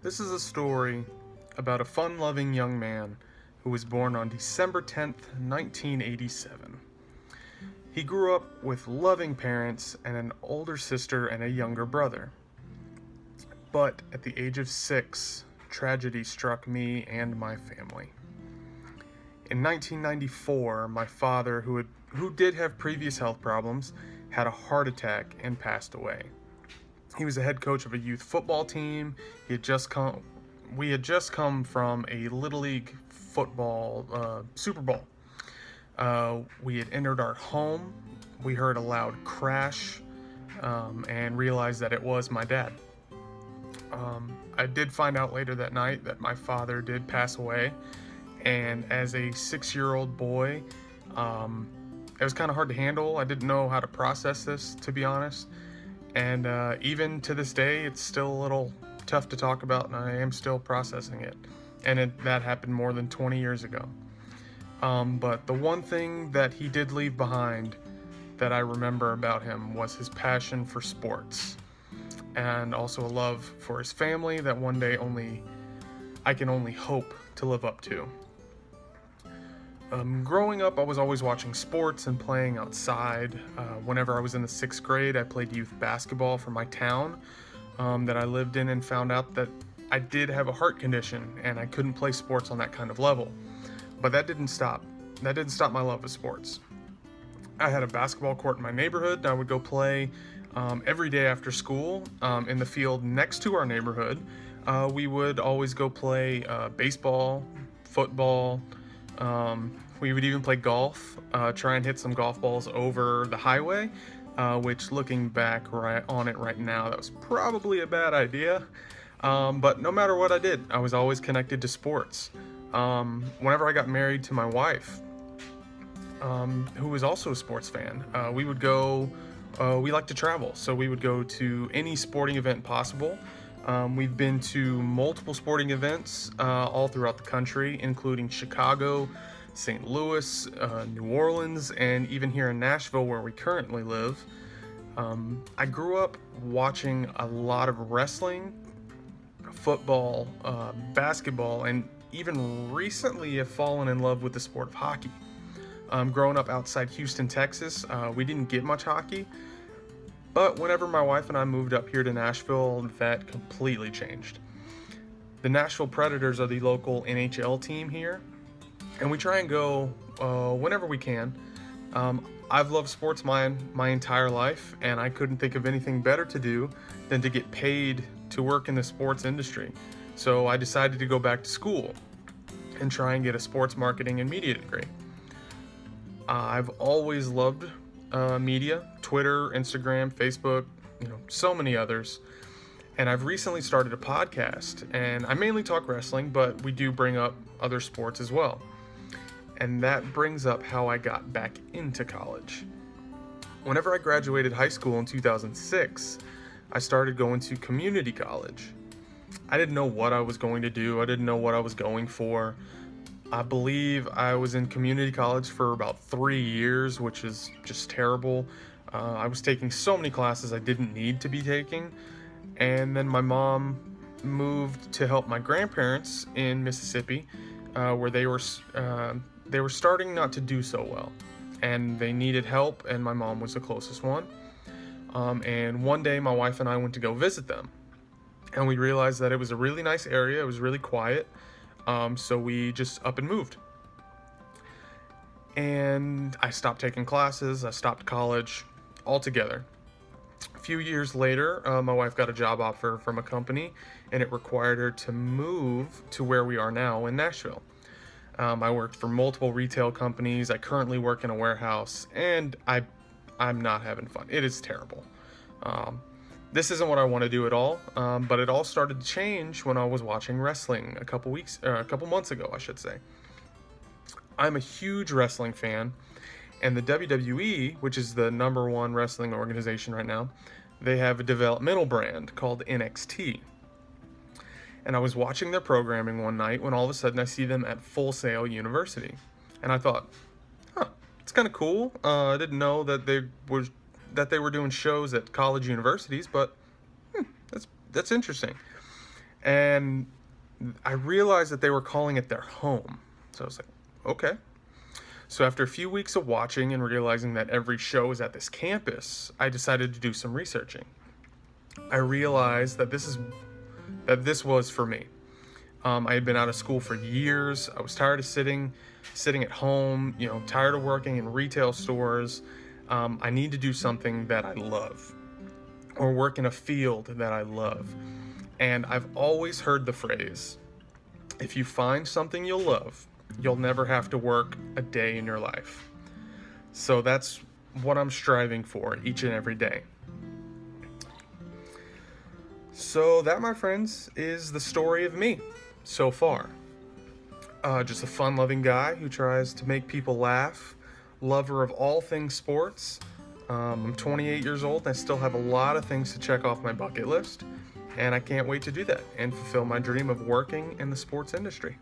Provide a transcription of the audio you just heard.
This is a story about a fun-loving young man who was born on December 10th, 1987. He grew up with loving parents and an older sister and a younger brother. But at the age of 6, tragedy struck me and my family. In 1994, my father, who did have previous health problems, had a heart attack and passed away. He was the head coach of a youth football team. We had just come from a Little League football Super Bowl. We had entered our home. We heard a loud crash and realized that it was my dad. I did find out later that night that my father did pass away. And as a 6-year-old boy, it was kind of hard to handle. I didn't know how to process this, to be honest. And even to this day, it's still a little tough to talk about, and I am still processing it. And that happened more than 20 years ago. But the one thing that he did leave behind that I remember about him was his passion for sports, and also a love for his family that one day I can only hope to live up to. Growing up, I was always watching sports and playing outside. Whenever I was in the 6th grade, I played youth basketball for my town that I lived in, and found out that I did have a heart condition and I couldn't play sports on that kind of level. But that didn't stop. That didn't stop my love of sports. I had a basketball court in my neighborhood. I would go play every day after school in the field next to our neighborhood. We would always go play baseball, football. We would even play golf, try and hit some golf balls over the highway, which, looking back on it right now, that was probably a bad idea. But no matter what I did, I was always connected to sports. Whenever I got married to my wife, who was also a sports fan, we would go, we like to travel, so we would go to any sporting event possible. We've been to multiple sporting events all throughout the country, including Chicago, St. Louis, New Orleans, and even here in Nashville, where we currently live. I grew up watching a lot of wrestling, football, basketball, and even recently have fallen in love with the sport of hockey. Growing up outside Houston, Texas, we didn't get much hockey. But whenever my wife and I moved up here to Nashville, that completely changed. The Nashville Predators are the local NHL team here, and we try and go whenever we can. I've loved sports my entire life, and I couldn't think of anything better to do than to get paid to work in the sports industry. So I decided to go back to school and try and get a sports marketing and media degree. I've always loved media, Twitter, Instagram, Facebook, so many others. And I've recently started a podcast, and I mainly talk wrestling, but we do bring up other sports as well. And that brings up how I got back into college. Whenever I graduated high school in 2006, I started going to community college. I didn't know what I was going to do. I didn't know what I was going for. I believe I was in community college for about 3 years, which is just terrible. I was taking so many classes I didn't need to be taking. And then my mom moved to help my grandparents in Mississippi, where they were starting not to do so well. And they needed help, and my mom was the closest one. And one day my wife and I went to go visit them. And we realized that it was a really nice area. It was really quiet. So we just up and moved. And I stopped taking classes. I stopped college altogether. A few years later, my wife got a job offer from a company, and it required her to move to where we are now in Nashville. I worked for multiple retail companies. I currently work in a warehouse, and I'm not having fun. It is terrible. This isn't what I want to do at all, but it all started to change when I was watching wrestling a couple months ago, I should say. I'm a huge wrestling fan, and the WWE, which is the #1 wrestling organization right now, they have a developmental brand called NXT. And I was watching their programming one night when all of a sudden I see them at Full Sail University. And I thought, it's kind of cool. I didn't know that they were doing shows at college universities, but that's interesting. And I realized that they were calling it their home. So I was like, okay. So after a few weeks of watching and realizing that every show is at this campus, I decided to do some researching. I realized that this was for me. I had been out of school for years. I was tired of sitting at home, tired of working in retail stores. I need to do something that I love, or work in a field that I love. And I've always heard the phrase, if you find something you'll love, you'll never have to work a day in your life. So that's what I'm striving for each and every day. So that, my friends, is the story of me so far. Just a fun-loving guy who tries to make people laugh, lover of all things sports. I'm 28 years old and I still have a lot of things to check off my bucket list, and I can't wait to do that and fulfill my dream of working in the sports industry.